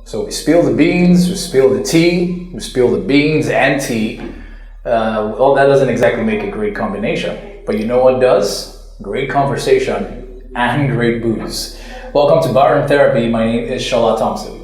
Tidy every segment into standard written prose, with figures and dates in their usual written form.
So we spill the beans, we spill the tea, we spill the beans and tea. Well, that doesn't exactly make a great combination. But you know what does? Great conversation and great booze. Welcome to Barroom Therapy. My name is Shola Thompson.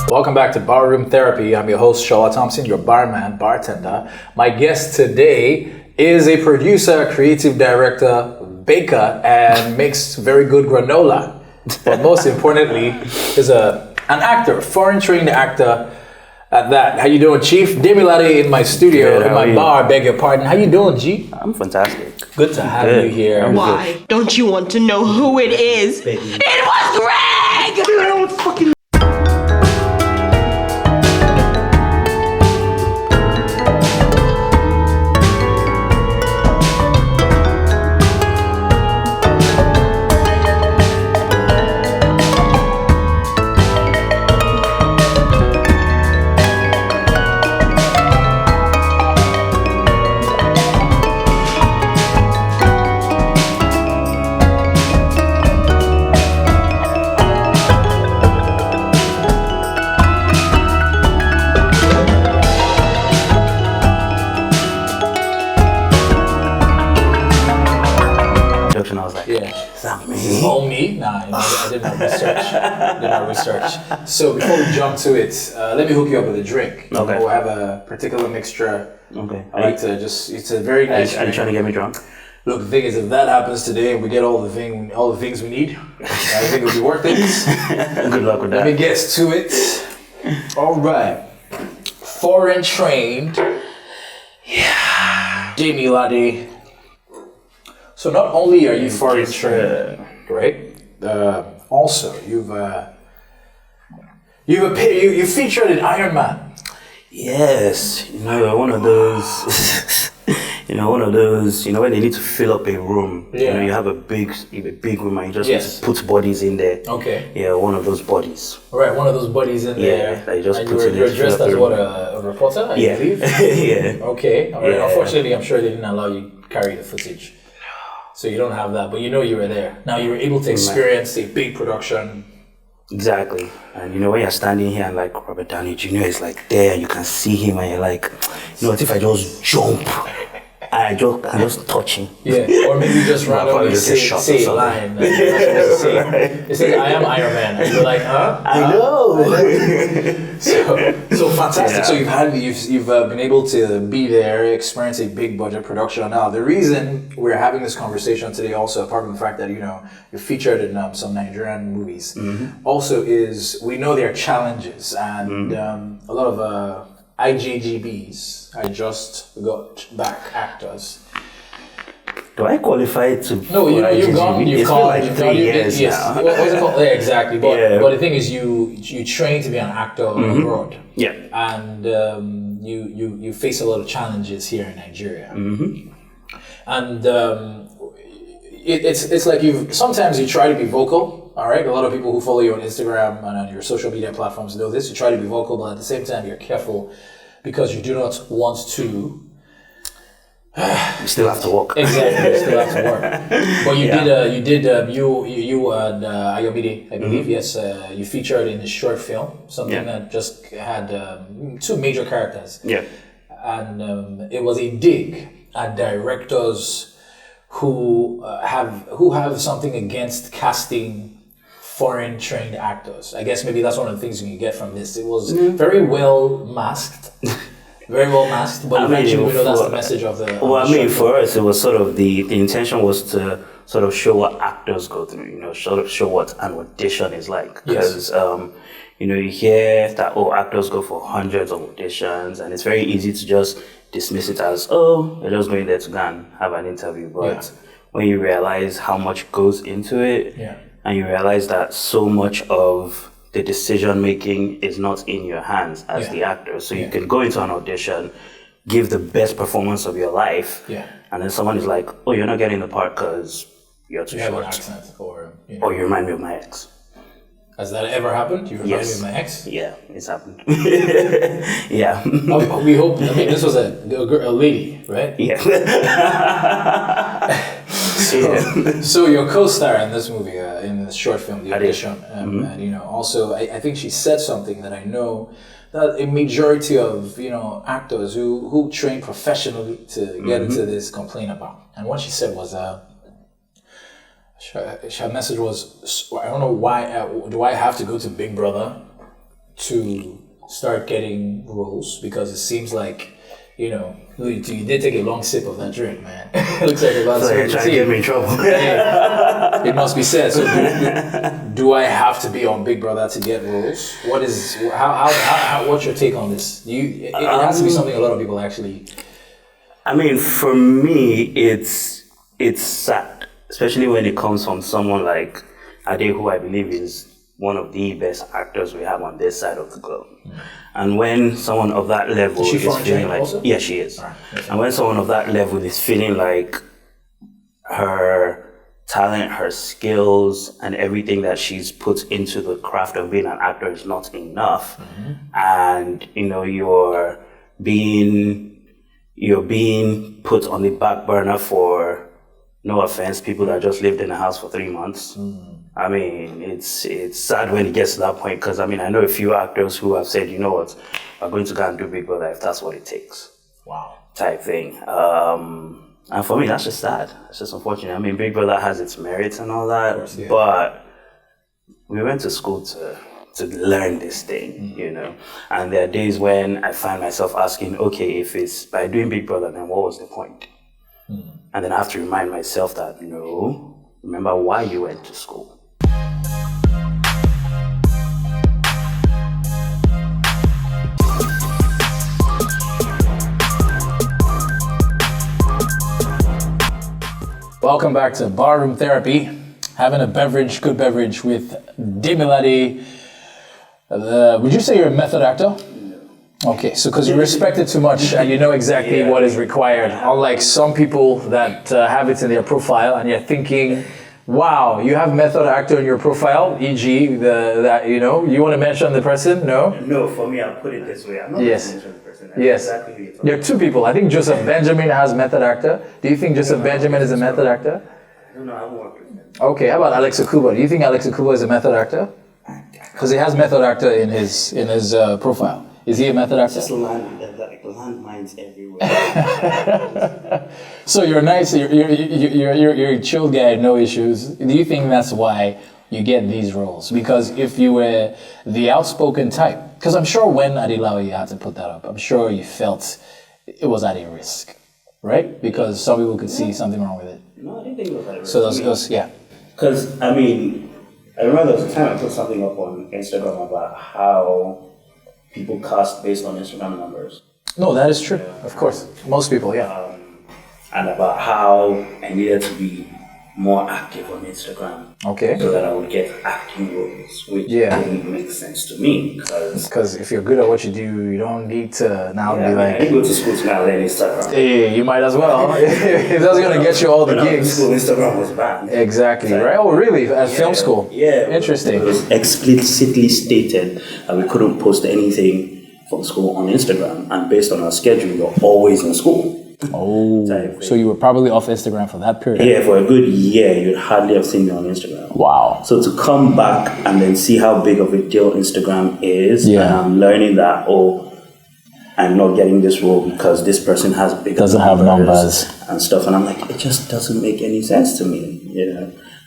Welcome back to Barroom Therapy. I'm your host, Shola Thompson, your barman, bartender. My guest today is a producer, creative director, baker, and makes very good granola. But most importantly, is an actor, foreign-trained actor at that. How you doing, Chief? Demilade in my studio, Good, in my bar, beg your pardon. How you doing, G? I'm fantastic. Good to have you here. Why? Don't you want to know who it is? It was Greg! I don't fucking Oh, me? Nah, I did not research. So before we jump to it, let me hook you up with a drink. Okay. We'll have a particular mixture. Okay. I like to it's a very nice Are you trying to get me drunk? Look, the thing is, if that happens today and we get all the things we need, I think it'll be worth it. Good luck with that. Let me get to it. All right. Foreign trained. Yeah. Demilade. So not only are you foreign trained, right? Also, you featured in Iron Man. Yes, one of those. When they need to fill up a room. Yeah. You have a big room and you just need to put bodies in there. Okay. Yeah, one of those bodies. All right, one of those bodies in there. Yeah, you just and put in you're there. dressed as what, a reporter? I believe. Yeah. Okay. All right. Yeah. Unfortunately, I'm sure they didn't allow you to carry the footage. So you don't have that, but you know you were there. Now you were able to experience a big production. Exactly. And when you're standing here and like Robert Downey Jr. is like there, you can see him and you're like, what if I just jump? I just touch him. Yeah, or maybe just randomly say a line. That you're not supposed to say. It says, I am Iron Man. And you're like, huh? I know. So fantastic. Yeah. So you've been able to be there, experience a big budget production. Now, the reason we're having this conversation today also, apart from the fact that, you're featured in some Nigerian movies, also is we know there are challenges and a lot of IJGBs. I just got back actors. Do I qualify to? No, you've gone. You've been like 3 years now. What's it called? Yeah, exactly. But the thing is, you train to be an actor abroad. Yeah. And you face a lot of challenges here in Nigeria. And it's like sometimes you try to be vocal. All right. A lot of people who follow you on Instagram and on your social media platforms know this. You try to be vocal, but at the same time, you're careful because you do not want to. You still have to work. Exactly, you still have to work. But you and Ayomide, I believe, yes, you featured in a short film, something that just had 2 major characters. Yeah. And it was a dig at directors who have something against casting foreign trained actors. I guess maybe that's one of the things you can get from this. It was very well masked. Very well masked, but eventually we know that's the message of the. For us, it was sort of the intention was to sort of show what actors go through, sort of show what an audition is like. Because, you hear that, actors go for hundreds of auditions, and it's very easy to just dismiss it as, they're just going there to go and have an interview. But when you realize how much goes into it, and you realize that so much of the decision making is not in your hands as the actor. So you can go into an audition, give the best performance of your life, and then someone is like, "Oh, you're not getting the part because you're too short, an accent, or or you remind me of my ex." Has that ever happened? You remind me Yes. of my ex? Yeah, it's happened. Yeah. We hope. I mean, this was a lady, right? Yeah. So your co-star in this movie, in the short film, The Audition, and also I think she said something that I know that a majority of actors who train professionally to get into this complain about. And what she said was, her message was, I don't know why. Do I have to go to Big Brother to start getting roles? Because it seems like. You did take a long sip of that drink, man. It looks like about So you're trying to get me in trouble. It must be said. So, do I have to be on Big Brother to get roles? What's your take on this? It has to be something a lot of people actually. I mean, for me, it's sad, especially when it comes from someone like Ade, who I believe is one of the best actors we have on this side of the globe. And when someone of that level is feeling like, also? yeah, she is. And when someone of that level is feeling like her talent, her skills, and everything that she's put into the craft of being an actor is not enough, and you're being put on the back burner for, no offense, people that just lived in a house for 3 months. I mean, it's sad when it gets to that point, because I know a few actors who have said, you know what, we're going to go and do Big Brother if that's what it takes. Wow. Type thing. And for me, that's just sad. It's just unfortunate. I mean, Big Brother has its merits and all that, course, yeah. But we went to school to learn this thing, And there are days when I find myself asking, okay, if it's by doing Big Brother, then what was the point? And then I have to remind myself that, no, remember why you went to school. Welcome back to Barroom Therapy. Having a good beverage with Demilade. Would you say you're a method actor? Okay, so because you respect it too much and you know exactly what is required, unlike some people that have it in their profile and you're thinking, wow, you have method actor in your profile, e.g. you want to mention the person? No? No, for me, I'll put it this way. I'm not going to mention the person. Yes. Exactly. There are two people. I think Joseph Benjamin has method actor. Do you think Joseph Benjamin is a method actor? No, I haven't worked with him. Okay, how about Alex Akuba? Do you think Alex Akuba is a method actor? Because he has method actor in his profile. Is he a method actor? Just landmines everywhere. So you're nice. You're a chill guy, no issues. Do you think that's why you get these roles? Because if you were the outspoken type, because I'm sure when Adilawe had to put that up, I'm sure you felt it was at a risk, right? Because some people could see something wrong with it. No, I didn't think it was at a risk. So those yeah. Because I remember there was a time I put something up on Instagram about how people cast based on Instagram numbers. No, that is true. Of course, most people, yeah. And about how I needed to be more active on Instagram. Okay. So that I would get acting roles, which didn't make sense to me. Because if you're good at what you do, you don't need to now be like... I didn't go to school to now learn Instagram. Hey, you might as well. If that's going to get you all the gigs. School, Instagram was banned. Exactly, right? Oh, really? At film school? Yeah. Interesting. It was explicitly stated that we couldn't post anything from school on Instagram. And based on our schedule, we were always in school. Oh, so you were probably off Instagram for that period? Yeah, for a good year, you'd hardly have seen me on Instagram. Wow. So to come back and then see how big of a deal Instagram is, and I'm learning that, I'm not getting this role because this person has bigger numbers and stuff. And I'm like, it just doesn't make any sense to me,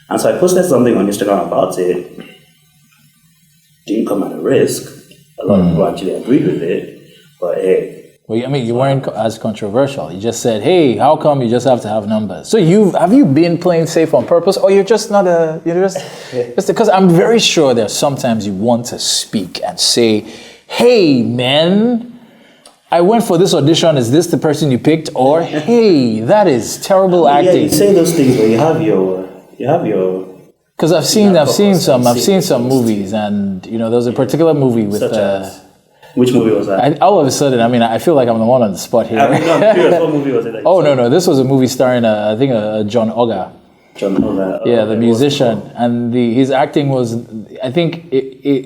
And so I posted something on Instagram about it. Didn't come at a risk. A lot of people actually agreed with it. But hey. Well, you weren't as controversial. You just said, "Hey, how come you just have to have numbers?" So have you been playing safe on purpose, or you're just just because I'm very sure there's sometimes you want to speak and say, "Hey, man, I went for this audition. Is this the person you picked?" Or, "Hey, that is terrible acting." Yeah, you say those things, but you have your. Because I've seen some movies, and there was a particular movie with. Which movie was that? All of a sudden, I feel like I'm the one on the spot here. I'm curious, what movie was it? No. This was a movie starring, I think, John Oga. John Hoover. Yeah, the musician, and his acting was. I think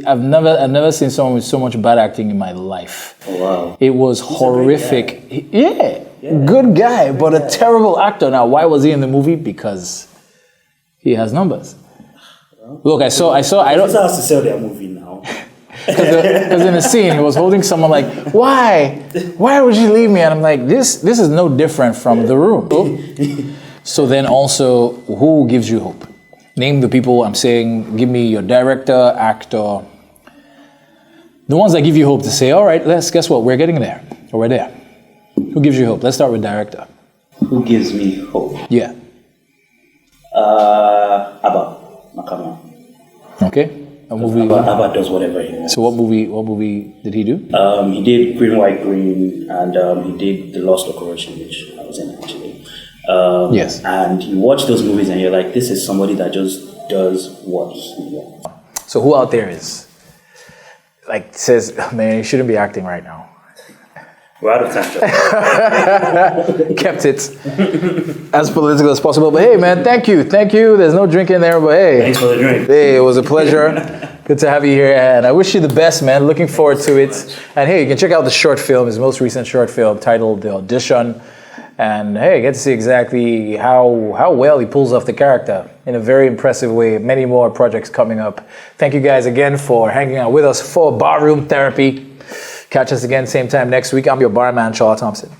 I've never seen someone with so much bad acting in my life. Oh, wow. It was horrific. Yeah, good guy, but a terrible actor. Now, why was he in the movie? Because he has numbers. Look, I don't. This has to sell their movie now. Because in the scene, he was holding someone like, why would you leave me? And I'm like, this is no different from The Room. So then also, who gives you hope? Name the people I'm saying, give me your director, actor. The ones that give you hope to say, all right, guess what, we're getting there, or we're there. Who gives you hope? Let's start with director. Who gives me hope? Yeah. Abba Makama. Okay. A movie. Abba does whatever he wants. So what movie did he do? He did Green, White, Green, and he did The Lost Decoration, which I was in actually. Yes. And you watch those movies and you're like, this is somebody that just does what he wants. So who out there is like says, man, you shouldn't be acting right now? We're out of time. Kept it as political as possible. But hey, man, thank you. There's no drink in there, but hey. Thanks for the drink. Hey, it was a pleasure. Good to have you here, and I wish you the best, man. Looking forward to it. And hey, you can check out the short film, his most recent short film titled The Audition. And hey, get to see exactly how well he pulls off the character in a very impressive way. Many more projects coming up. Thank you guys again for hanging out with us for Barroom Therapy. Catch us again same time next week. I'm your barman, Charles Thompson.